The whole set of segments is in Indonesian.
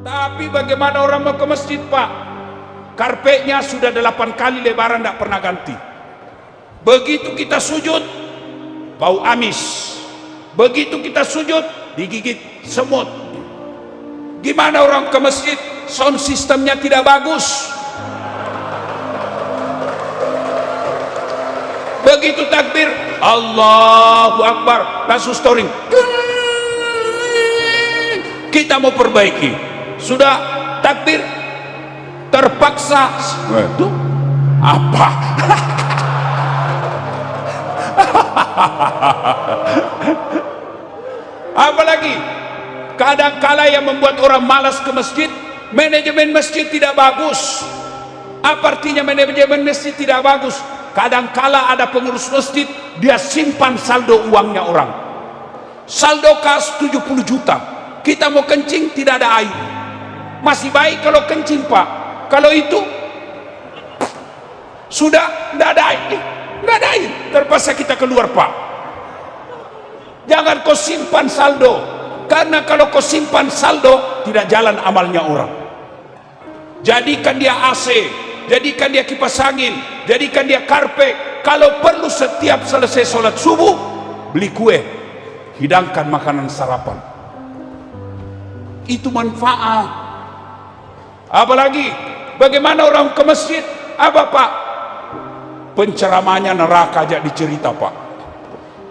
Tapi bagaimana orang mau ke masjid, Pak? Karpetnya sudah 8 kali lebaran, tidak pernah ganti. Begitu kita sujud, bau amis. Begitu kita sujud, digigit semut. Gimana orang ke masjid? Sound sistemnya tidak bagus. Begitu takbir, Allahu Akbar, langsung storing. Kita mau perbaiki, sudah takbir, terpaksa. Itu apa? Apalagi kadang-kala yang membuat orang malas ke masjid, manajemen masjid tidak bagus. Apa artinya manajemen masjid tidak bagus? Kadang-kala ada pengurus masjid, dia simpan saldo uangnya orang. Saldo kas 70 juta. Kita mau kencing, tidak ada air. Masih baik kalau kencing, Pak. Kalau itu sudah tidak ada air, tidak ada air, terpaksa kita keluar, Pak. Jangan kau simpan saldo, karena kalau kau simpan saldo, tidak jalan amalnya orang. Jadikan dia AC, jadikan dia kipas angin, jadikan dia karpet. Kalau perlu setiap selesai sholat subuh, beli kue, hidangkan makanan sarapan. Itu manfaat. Apalagi bagaimana orang ke masjid? Apa, Pak? Penceramahnya neraka aja dicerita, Pak.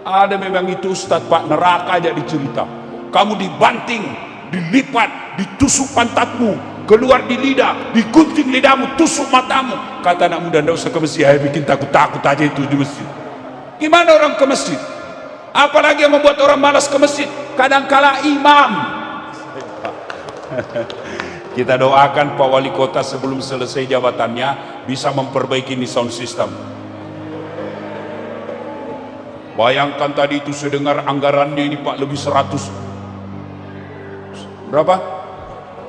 Ada memang itu Ustadz, Pak, neraka aja dicerita. Kamu dibanting, dilipat, ditusuk pantatmu, keluar di lidah, digunting lidahmu, tusuk matamu. Kata anak muda, ndak usah ke masjid, ya, bikin takut-takut aja itu di masjid. Gimana orang ke masjid? Apalagi yang membuat orang malas ke masjid? Kadangkala imam. Kita doakan Pak Wali Kota sebelum selesai jabatannya bisa memperbaiki ini sound system. Bayangkan tadi itu saya dengar anggarannya ini, Pak, lebih 100 berapa?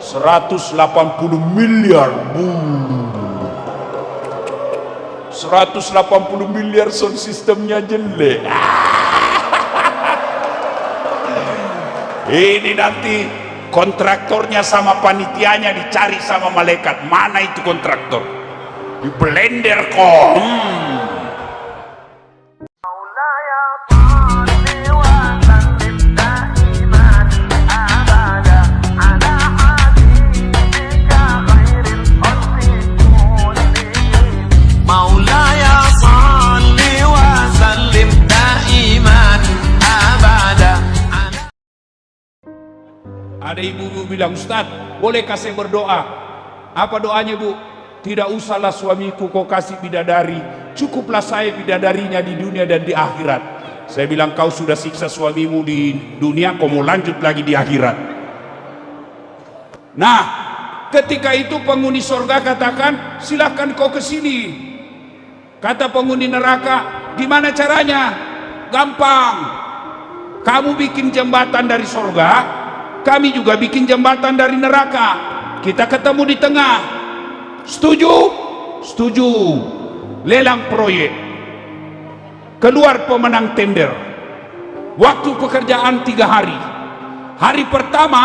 180 miliar. 180 miliar sound systemnya jelek. Ini nanti kontraktornya sama panitianya dicari sama malaikat. Mana itu kontraktor? Di blender kok. Ada ibu-ibu bilang, Ustaz, bolehkah saya berdoa? Apa doanya, Bu? Tidak usahlah suamiku kau kasih bidadari, cukuplah saya bidadarinya di dunia dan di akhirat. Saya bilang, kau sudah siksa suamimu di dunia, kau mau lanjut lagi di akhirat. Nah, ketika itu penghuni surga katakan, silahkan kau ke sini. Kata penghuni neraka, gimana caranya? Gampang. Kamu bikin jembatan dari surga, kami juga bikin jembatan dari neraka. Kita ketemu di tengah. Setuju? Setuju. Lelang proyek. Keluar pemenang tender. Waktu pekerjaan 3 hari. Hari pertama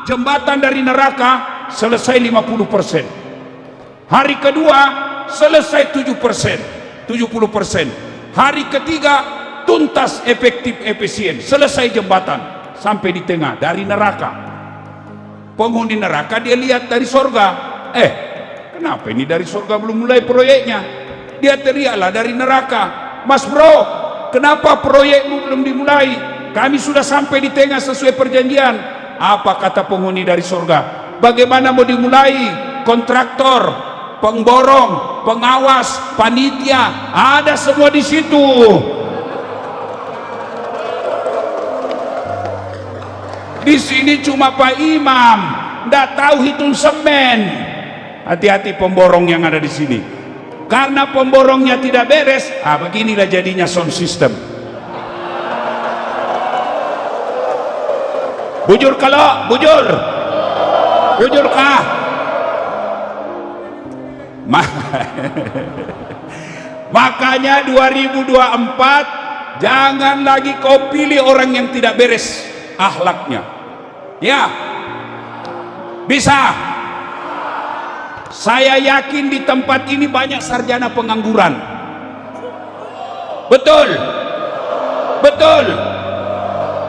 jembatan dari neraka selesai 50%. Hari kedua selesai 7%, 70%. Hari ketiga tuntas, efektif, efisien, selesai jembatan. Sampai di tengah dari neraka. Penghuni neraka dia lihat dari surga. Kenapa ini dari surga belum mulai proyeknya? Dia teriaklah dari neraka, Mas bro, kenapa proyekmu belum dimulai? Kami sudah sampai di tengah sesuai perjanjian. Apa kata penghuni dari surga? Bagaimana mau dimulai? Kontraktor, pemborong, pengawas, panitia, ada semua di situ. Di sini cuma Pak Imam, ndak tahu hitung semen. Hati-hati pemborong yang ada di sini. Karena pemborongnya tidak beres, beginilah jadinya sound system. Bujur kalau, bujur. Bujur kah? Makanya 2024 jangan lagi kau pilih orang yang tidak beres akhlaknya. Ya, Bisa? Saya yakin di tempat ini banyak sarjana pengangguran. Betul? Betul?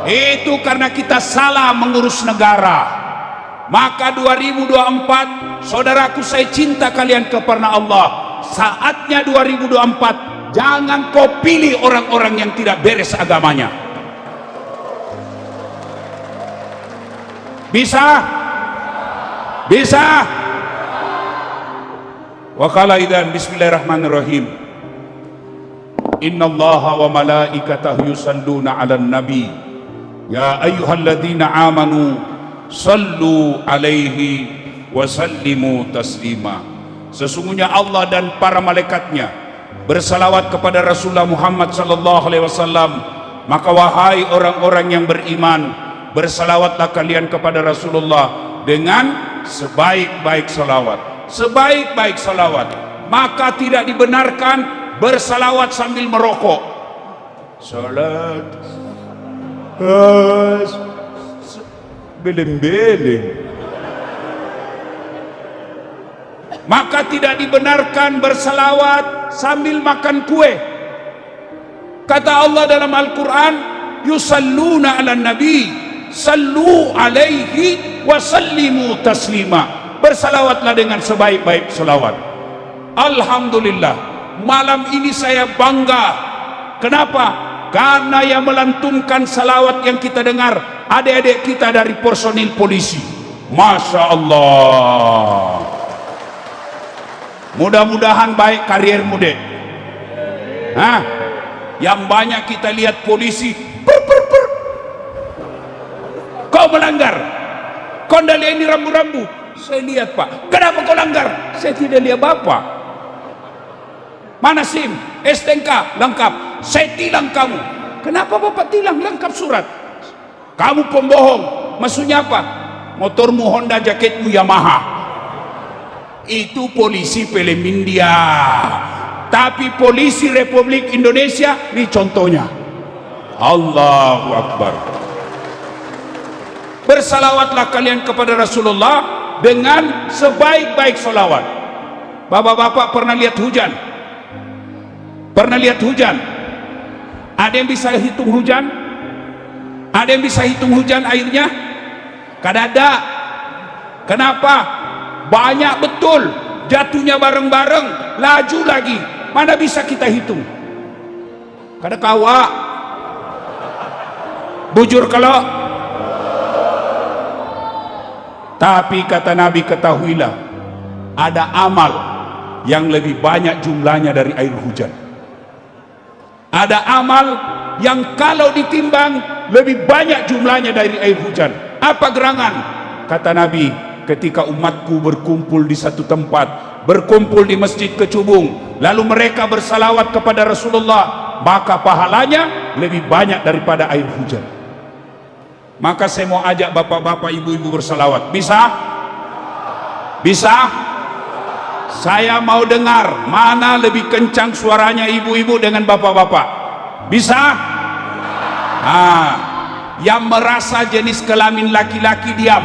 Itu karena kita salah mengurus negara. Maka 2024, saudaraku, saya cinta kalian kepada Allah. Saatnya 2024, jangan kau pilih orang-orang yang tidak beres agamanya. Bisa? Bisa? Wa qala idzan bismillahirrahmanirrahim. Innallaha wa malaikatahu yusalluna 'alan nabi. Ya ayyuhalladzina amanu sallu alaihi wa sallimu taslima. Sesungguhnya Allah dan para malaikatnya bersalawat kepada Rasulullah Muhammad sallallahu alaihi wasallam. Maka wahai orang-orang yang beriman, bersalawatlah kalian kepada Rasulullah dengan sebaik-baik salawat. Sebaik-baik salawat. Maka tidak dibenarkan bersalawat sambil merokok. Salat beleng-beleng. Maka tidak dibenarkan bersalawat sambil makan kue. Kata Allah dalam Al-Quran, yusalluna ala nabi sallu alaihi wa sallimu taslima. Bersalawatlah dengan sebaik-baik salawat. Alhamdulillah, malam ini saya bangga. Kenapa? Karena yang melantunkan salawat yang kita dengar adik-adik kita dari personil polisi. Masya Allah. Mudah-mudahan baik karirmu, dek. Yang banyak kita lihat polisi kau melanggar, kau tidak ini rambu-rambu. Saya lihat, Pak. Kenapa kau langgar? Saya tidak lihat Bapak. Mana SIM, STNK lengkap. Saya tilang kamu. Kenapa Bapak tilang? Lengkap surat. Kamu pembohong. Maksudnya apa? Motormu Honda, jaketmu Yamaha. Itu polisi film India. Tapi polisi Republik Indonesia, ini contohnya. Allahu Akbar. Bersalawatlah kalian kepada Rasulullah dengan sebaik-baik salawat. Bapak-bapak pernah lihat hujan? Pernah lihat hujan? Ada yang bisa hitung hujan? Ada yang bisa hitung hujan airnya? Kadada. Kenapa? Banyak betul. Jatuhnya bareng-bareng, laju lagi. Mana bisa kita hitung? Kada kawa. Bujur kalau. Tapi kata Nabi, ketahuilah, ada amal yang lebih banyak jumlahnya dari air hujan. Ada amal yang kalau ditimbang lebih banyak jumlahnya dari air hujan. Apa gerangan? Kata Nabi, ketika umatku berkumpul di satu tempat, berkumpul di Masjid Kecubung, lalu mereka bersalawat kepada Rasulullah, maka pahalanya lebih banyak daripada air hujan. Maka saya mau ajak bapak-bapak, ibu-ibu bersalawat. Bisa? Bisa? Saya mau dengar mana lebih kencang suaranya ibu-ibu dengan bapak-bapak. Bisa? Yang merasa jenis kelamin laki-laki diam.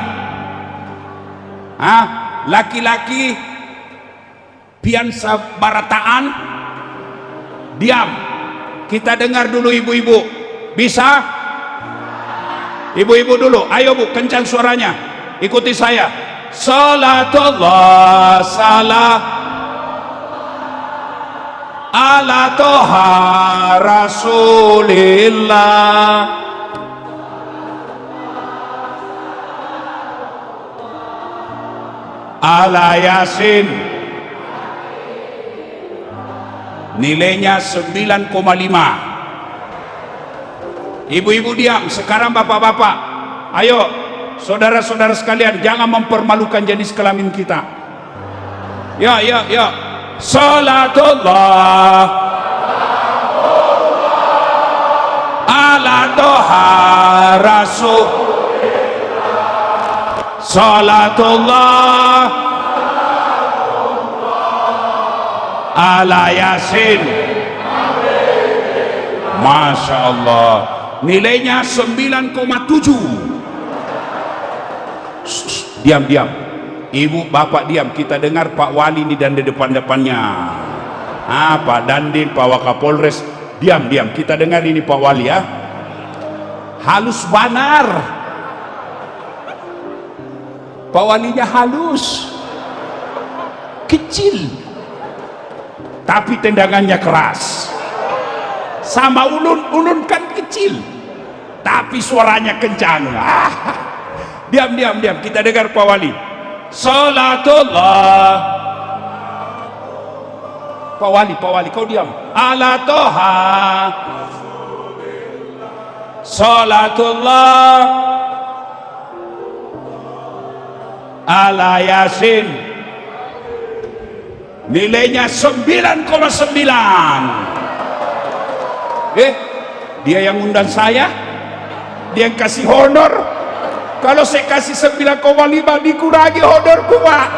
Laki-laki piansa barataan diam. Kita dengar dulu ibu-ibu. Bisa? Ibu-ibu dulu, ayo bu, kencang suaranya. Ikuti saya. Salatullah salam ala toha rasulillah ala yasin. Nilainya 9,5. Ibu-ibu diam. Sekarang bapak-bapak, ayo saudara-saudara sekalian, jangan mempermalukan jenis kelamin kita. Ya. Salatullah ala toha rasul. Salatullah ala yasin. Masya Allah. Nilainya 9,7. Diam. Ibu, bapak diam, kita dengar Pak Wali ini dan di depan-depannya. Pak Dandim, Pak Wakapolres, diam, kita dengar ini Pak Wali ya. Halus banar. Pak Walinya halus, kecil, tapi tendangannya keras. Sama ulun kan kecil, tapi suaranya kencang. Diam, kita dengar Pak Wali. Salatullah. Pak Wali, kau diam. Ala Toha. Salatullah. Ala Yasin. Nilainya 9,9. Dia yang undang saya, dia yang kasih honor. Kalau saya kasih 9,5 dikurangi honorku, Pak.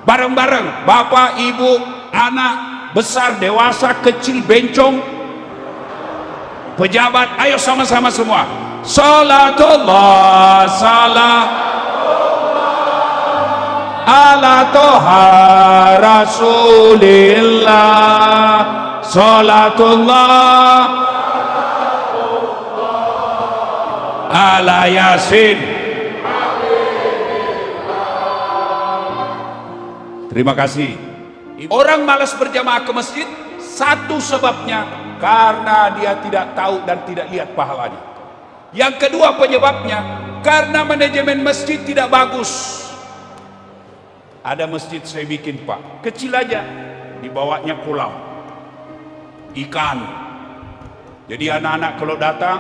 Bareng-bareng, bapak, ibu, anak, besar, dewasa, kecil, bencong, pejabat, ayo sama-sama semua. Salatullah, salam ala Toha Rasulillah. Salatullah ala Yasin. Terima kasih. Orang malas berjamaah ke masjid, satu sebabnya karena dia tidak tahu dan tidak lihat pahalanya. Yang kedua penyebabnya karena manajemen masjid tidak bagus. Ada masjid saya bikin, Pak, kecil aja, dibawanya kolam ikan. Jadi anak-anak kalau datang,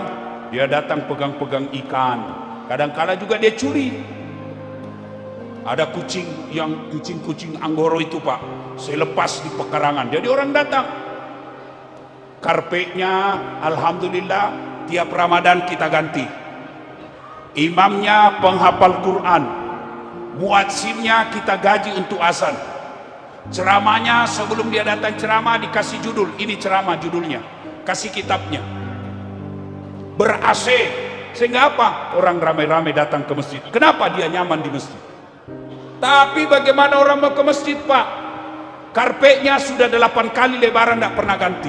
dia datang pegang-pegang ikan. Kadang-kala juga dia curi. Ada kucing Anggoro itu, Pak, saya lepas di pekarangan. Jadi orang datang. Karpetnya alhamdulillah tiap Ramadan kita ganti. Imamnya penghafal Quran. Muadzinnya kita gaji untuk azan. Ceramahnya sebelum dia datang ceramah dikasih judul. Ini ceramah judulnya. Kasih kitabnya. Ber-AC, sehingga apa? Orang ramai-ramai datang ke masjid. Kenapa dia nyaman di masjid? Tapi bagaimana orang mau ke masjid, Pak? Karpetnya sudah 8 kali lebaran tidak pernah ganti.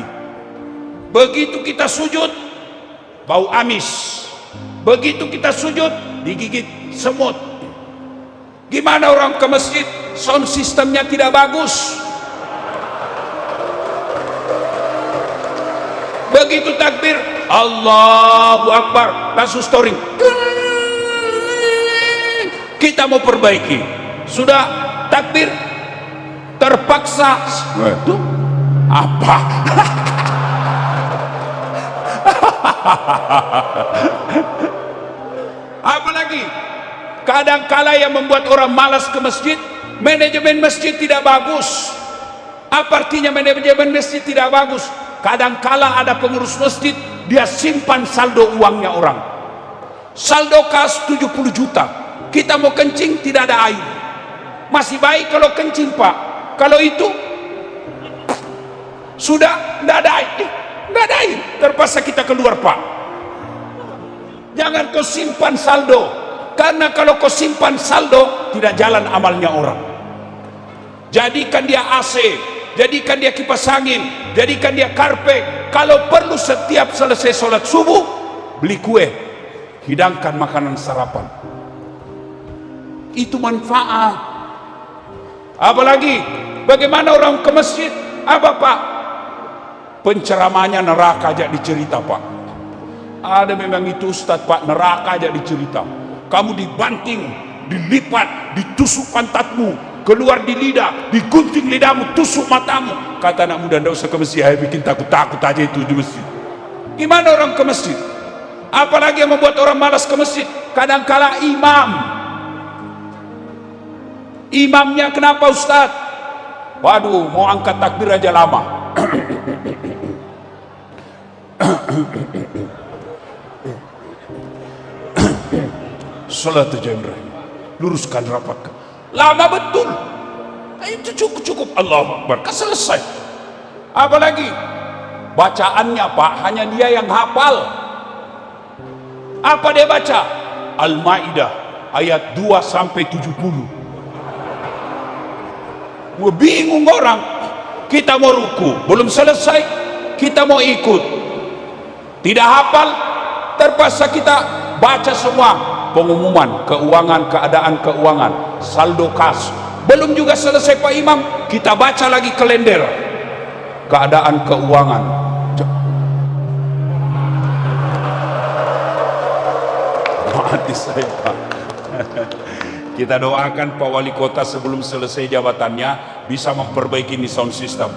Begitu kita sujud, bau amis. Begitu kita sujud, digigit semut. Gimana orang ke masjid? Sound sistemnya tidak bagus. Begitu takbir, Allahu Akbar, langsung storing. Kita mau perbaiki, sudah takbir, terpaksa. Itu apa? Apalagi kadang-kala yang membuat orang malas ke masjid, manajemen masjid tidak bagus. Apa artinya manajemen masjid tidak bagus? Kadang-kala ada pengurus masjid, dia simpan saldo uangnya orang. Saldo kas 70 juta. Kita mau kencing tidak ada air. Masih baik kalau kencing, Pak. Kalau itu sudah tidak ada air. Tidak ada air. Terpaksa kita keluar, Pak. Jangan kau simpan saldo. Karena kalau kau simpan saldo, tidak jalan amalnya orang. Jadikan dia AC, jadikan dia kipas angin, jadikan dia karpet. Kalau perlu setiap selesai sholat subuh, beli kue, hidangkan makanan sarapan. Itu manfaat. Apalagi bagaimana orang ke masjid? Apa, Pak? Penceramahnya neraka aja dicerita, Pak. Ada memang itu Ustadz, Pak, neraka aja dicerita. Kamu dibanting, dilipat, ditusuk pantatmu, keluar di lidah, digunting lidahmu, tusuk matamu. Kata anak muda, ndak usah ke masjid, saya bikin takut-takut aja itu di masjid. Gimana orang ke masjid? Apalagi yang membuat orang malas ke masjid? Kadangkala imamnya kenapa, Ustaz? Waduh, mau angkat takbir aja lama. Salat jemrah, luruskan, rapatkan. Lama betul. Itu cukup Allahu Akbar, kan selesai. Apalagi bacaannya, Pak, hanya dia yang hafal. Apa dia baca? Al-Maidah ayat 2 sampai 70. Bingung orang, kita mau ruku belum selesai, kita mau ikut tidak hafal, terpaksa kita baca semua pengumuman keuangan, keadaan keuangan, saldo kas, belum juga selesai Pak Imam, kita baca lagi kalender keadaan keuangan. Mati saya Pak. Kita doakan Pak Wali Kota sebelum selesai jabatannya bisa memperbaiki ini sound system.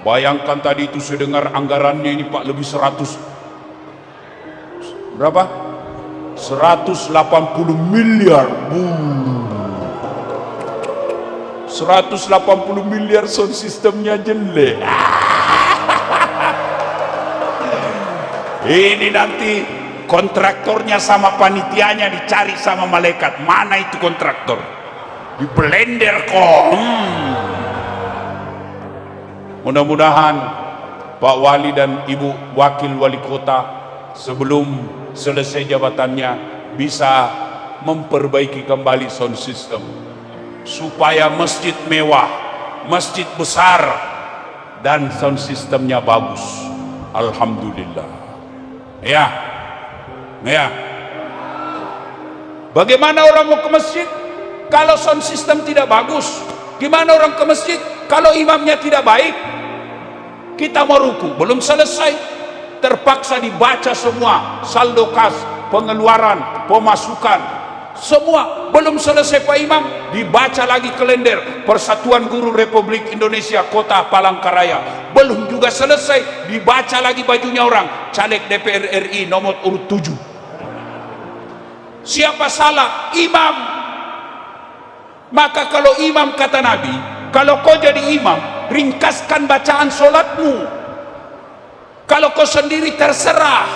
Bayangkan tadi itu saya dengar anggarannya ini Pak lebih 100 berapa? 180 miliar. 180 miliar sound systemnya jelek. Ini nanti kontraktornya sama panitianya dicari sama malaikat. Mana itu kontraktor? Di blender kok. Mudah-mudahan Pak Wali dan Ibu Wakil Wali Kota sebelum selesai jabatannya bisa memperbaiki kembali sound system supaya masjid mewah, masjid besar dan sound systemnya bagus. Alhamdulillah. Ya. Bagaimana orang mau ke masjid kalau sound system tidak bagus? Gimana orang ke masjid kalau imamnya tidak baik? Kita mau ruku belum selesai, terpaksa dibaca semua saldo kas, pengeluaran, pemasukan, semua belum selesai Pak Imam, dibaca lagi kalender Persatuan Guru Republik Indonesia Kota Palangkaraya, belum juga selesai, dibaca lagi bajunya orang caleg DPR RI nomor urut 7. Siapa salah? Imam. Maka kalau imam, kata Nabi, kalau kau jadi imam, ringkaskan bacaan solatmu. Kalau kau sendiri terserah.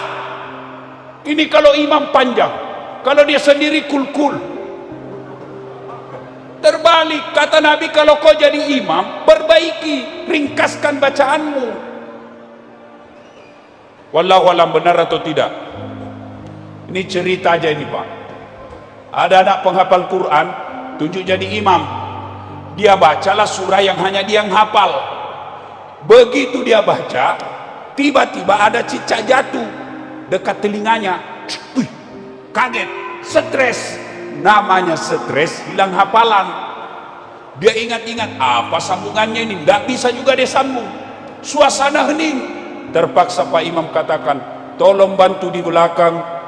Ini kalau imam panjang, kalau dia sendiri kul-kul. Terbalik, kata Nabi, kalau kau jadi imam, perbaiki, ringkaskan bacaanmu. Wallahu alam benar atau tidak. Ini cerita aja ini Pak. Ada anak penghafal Quran, tunjuk jadi imam. Dia bacalah surah yang hanya dia yang hafal. Begitu dia baca, tiba-tiba ada cicak jatuh dekat telinganya. Wih, kaget, stres. Namanya stres, hilang hafalan. Dia ingat-ingat, apa sambungannya ini? Tidak bisa juga dia sambung. Suasana hening. Terpaksa Pak Imam katakan, tolong bantu di belakang.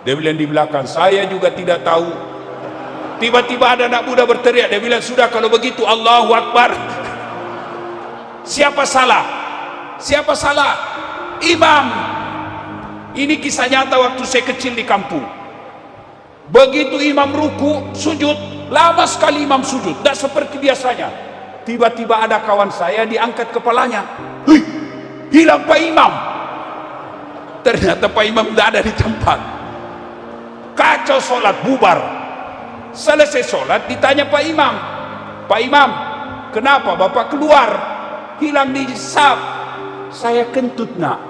Dia bilang di belakang, saya juga tidak tahu. Tiba-tiba ada anak muda berteriak. Dia bilang, sudah kalau begitu Allahu Akbar. Siapa salah? Siapa salah? Imam. Ini kisah nyata waktu saya kecil di kampung. Begitu imam ruku, sujud, lama sekali imam sujud, tidak seperti biasanya. Tiba-tiba ada kawan saya diangkat kepalanya. Hei, hilang Pak Imam. Ternyata Pak Imam tidak ada di tempat. Kacau, sholat bubar. Selesai sholat ditanya Pak Imam, Pak Imam, kenapa Bapak keluar? Hilang di saf. Saya kentut nak.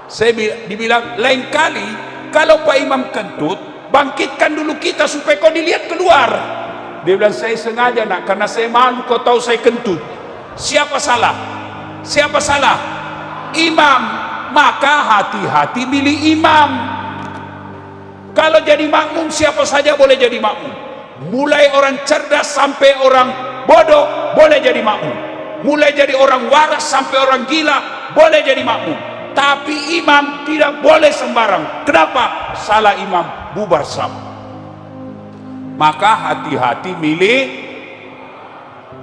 Saya dibilang, lain kali kalau Pak Imam kentut, bangkitkan dulu kita supaya kau dilihat keluar. Dia bilang, saya sengaja nak, karena saya malu kau tahu saya kentut. Siapa salah? Siapa salah? Imam. Maka hati-hati milih imam. Kalau jadi makmum, siapa saja boleh jadi makmum. Mulai orang cerdas sampai orang bodoh boleh jadi makmum. Mulai jadi orang waras sampai orang gila boleh jadi makmum. Tapi imam tidak boleh sembarang. Kenapa? Salah imam, bubar saf. Maka hati-hati milih.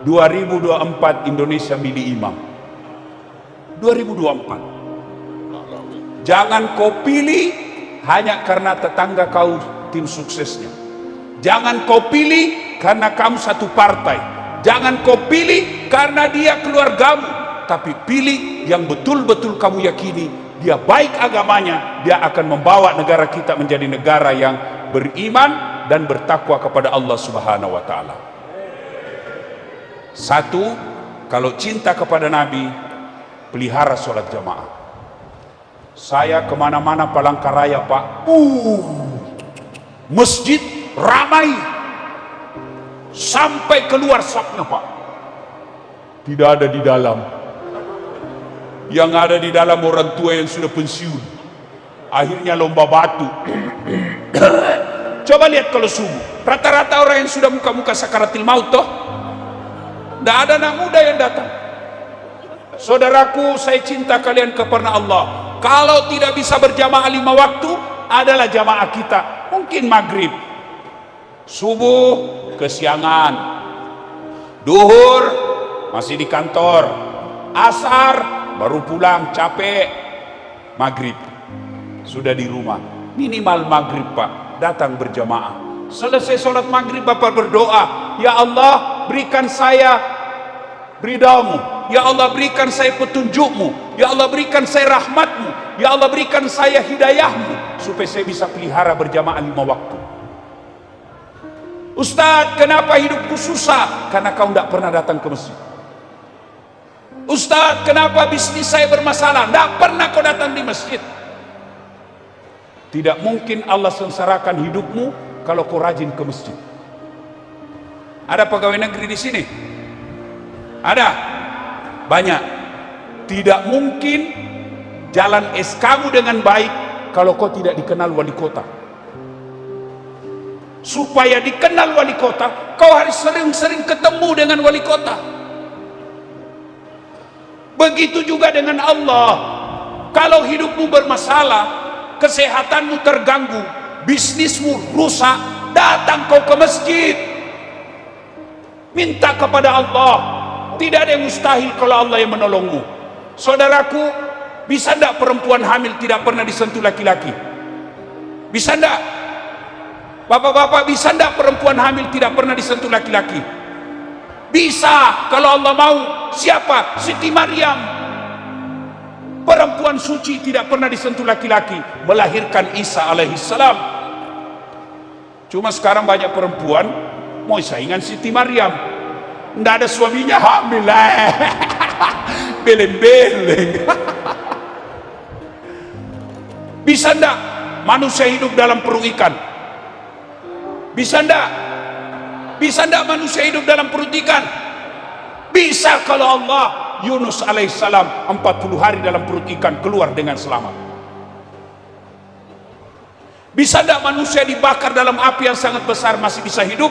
2024 Indonesia milih imam. 2024. Jangan kau pilih hanya karena tetangga kau tim suksesnya. Jangan kau pilih karena kamu satu partai. Jangan kau pilih karena dia keluargamu. Tapi pilih yang betul-betul kamu yakini dia baik agamanya, dia akan membawa negara kita menjadi negara yang beriman dan bertakwa kepada Allah Subhanahu wa taala. Satu, kalau cinta kepada Nabi, pelihara sholat jamaah. Saya kemana-mana Palangkaraya Pak, masjid ramai sampai keluar sapnya Pak. Tidak ada di dalam. Yang ada di dalam orang tua yang sudah pensiun. Akhirnya lomba batu. Coba lihat kalau subuh, rata-rata orang yang sudah muka-muka sakaratil maut toh, tidak ada anak muda yang datang. Saudaraku, saya cinta kalian kepada Allah. Kalau tidak bisa berjamaah 5 waktu, adalah jamaah kita. Mungkin maghrib, subuh kesiangan, duhur masih di kantor, asar baru pulang capek, maghrib sudah di rumah. Minimal maghrib Pak, datang berjamaah. Selesai sholat maghrib Bapak berdoa, ya Allah berikan saya ridhamu, ya Allah berikan saya petunjukmu, ya Allah berikan saya rahmatmu, ya Allah berikan saya hidayahmu, supaya saya bisa pelihara berjamaah 5 waktu. Ustadz, kenapa hidupku susah? Karena kau tidak pernah datang ke masjid. Ustadz, kenapa bisnis saya bermasalah? Tidak pernah kau datang di masjid. Tidak mungkin Allah sengsarakan hidupmu kalau kau rajin ke masjid. Ada pegawai negeri di sini? Ada? Banyak. Tidak mungkin jalan SK-mu dengan baik kalau kau tidak dikenal wali kota. Supaya dikenal wali kota, kau harus sering-sering ketemu dengan wali kota. Begitu juga dengan Allah. Kalau hidupmu bermasalah, kesehatanmu terganggu, bisnismu rusak, datang kau ke masjid, minta kepada Allah. Tidak ada yang mustahil kalau Allah yang menolongmu. Saudaraku, bisa tidak perempuan hamil tidak pernah disentuh laki-laki? Bisa tidak? Bapak-bapak, bisa tidak perempuan hamil tidak pernah disentuh laki-laki? Bisa, kalau Allah mau. Siapa? Siti Maryam, perempuan suci, tidak pernah disentuh laki-laki, melahirkan Isa alaihissalam. Cuma sekarang banyak perempuan mau saingan Siti Maryam, tidak ada suaminya hamil, beleng-beleng. Bisa ndak manusia hidup dalam perut ikan? Bisa ndak? Bisa ndak manusia hidup dalam perut ikan? Bisa kalau Allah. Yunus alaihissalam 40 hari dalam perut ikan, keluar dengan selamat. Bisa ndak manusia dibakar dalam api yang sangat besar masih bisa hidup?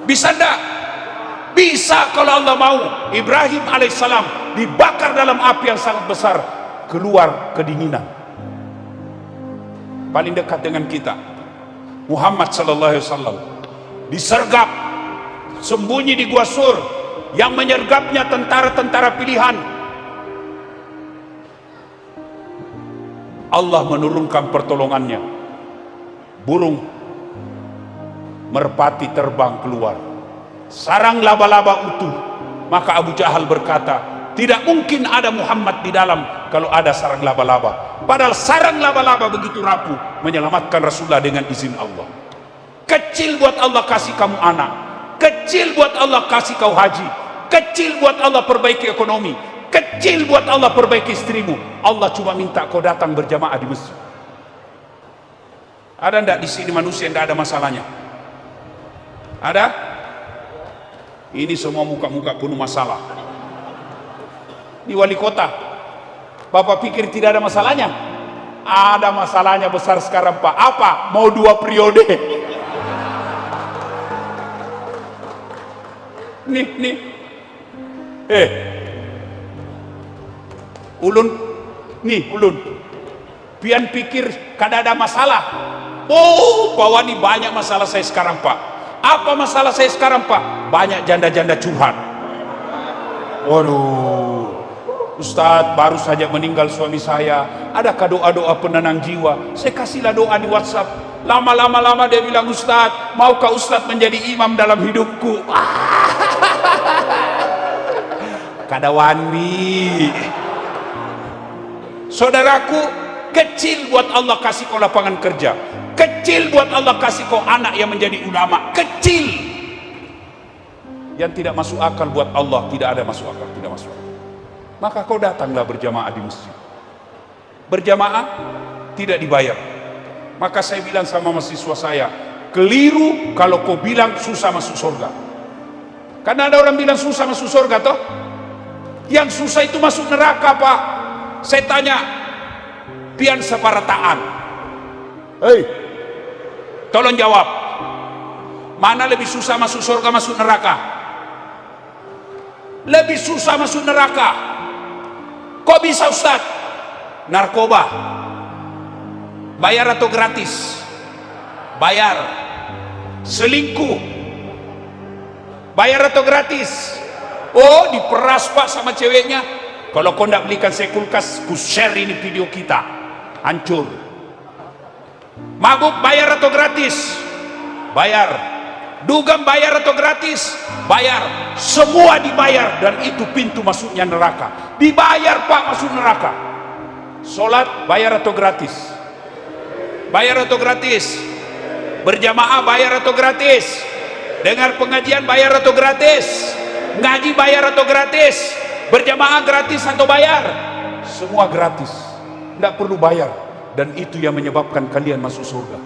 Bisa ndak? Bisa kalau Allah mau. Ibrahim alaihissalam dibakar dalam api yang sangat besar, keluar kedinginan. Paling dekat dengan kita, Muhammad sallallahu alaihi wasallam disergap, sembunyi di Gua Sur, yang menyergapnya tentara-tentara pilihan. Allah menurunkan pertolongannya, burung merpati terbang keluar, sarang laba-laba utuh. Maka Abu Jahal berkata, tidak mungkin ada Muhammad di dalam kalau ada sarang laba-laba. Padahal sarang laba-laba begitu rapuh menyelamatkan Rasulullah dengan izin Allah. Kecil buat Allah kasih kamu anak, kecil buat Allah kasih kau haji, kecil buat Allah perbaiki ekonomi, kecil buat Allah perbaiki istrimu. Allah cuma minta kau datang berjamaah di masjid. Ada ndak di sini manusia yang tidak ada masalahnya? Ada? Ini semua muka-muka penuh masalah. Di wali kota, Bapak pikir tidak ada masalahnya? Ada masalahnya besar sekarang Pak. Apa? Mau 2 periode. Nih. Ulun. Pian pikir kada ada masalah. Oh, bahwa ini banyak masalah saya sekarang Pak. Apa masalah saya sekarang Pak? Banyak janda-janda curhat. Waduh, Ustadz, baru saja meninggal suami saya. Adakah doa-doa penenang jiwa? Saya kasihlah doa di WhatsApp. Lama-lama dia bilang, Ustadz, maukah Ustadz menjadi imam dalam hidupku? Kadawani. Saudaraku, kecil buat Allah kasih kau lapangan kerja, kecil buat Allah kasih kau anak yang menjadi ulama, kecil. Yang tidak masuk akal buat Allah tidak ada masuk akal, tidak masuk akal. Maka kau datanglah berjamaah di masjid. berjamaah tidak dibayar. Maka saya bilang sama mahasiswa saya, keliru kalau kau bilang susah masuk surga. Karena ada orang bilang susah masuk surga toh. Yang susah itu masuk neraka, Pak. Saya tanya, pian separataan. Hei, tolong jawab. Mana lebih susah masuk surga, masuk neraka? Lebih susah masuk neraka. Kok bisa, Ustaz? Narkoba bayar atau gratis? Bayar. Selingkuh bayar atau gratis? Oh, diperas Pak sama ceweknya. Kalau kau tidak belikan saya kulkas, ku share ini video kita, hancur. Mabuk bayar atau gratis? Bayar. Dugem bayar atau gratis? Bayar. Semua dibayar, dan itu pintu masuknya neraka. Dibayar Pak masuk neraka. Sholat bayar atau gratis? Bayar atau gratis? Berjamaah bayar atau gratis? Dengar pengajian bayar atau gratis? Ngaji bayar atau gratis? Berjamaah gratis atau bayar? Semua gratis, tidak perlu bayar. Dan itu yang menyebabkan kalian masuk surga.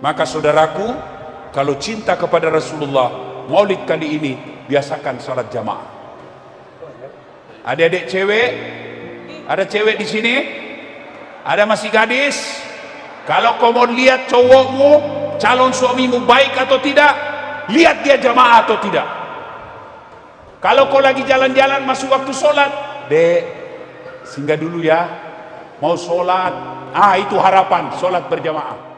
Maka saudaraku, kalau cinta kepada Rasulullah, maulid kali ini biasakan salat jamaah. Adik-adik cewek, ada cewek di sini, ada masih gadis. Kalau kau mau lihat cowokmu, calon suamimu baik atau tidak, lihat dia jamaah atau tidak. Kalau kau lagi jalan-jalan masuk waktu sholat, dek, singgah dulu ya, mau sholat. Itu harapan, sholat berjamaah.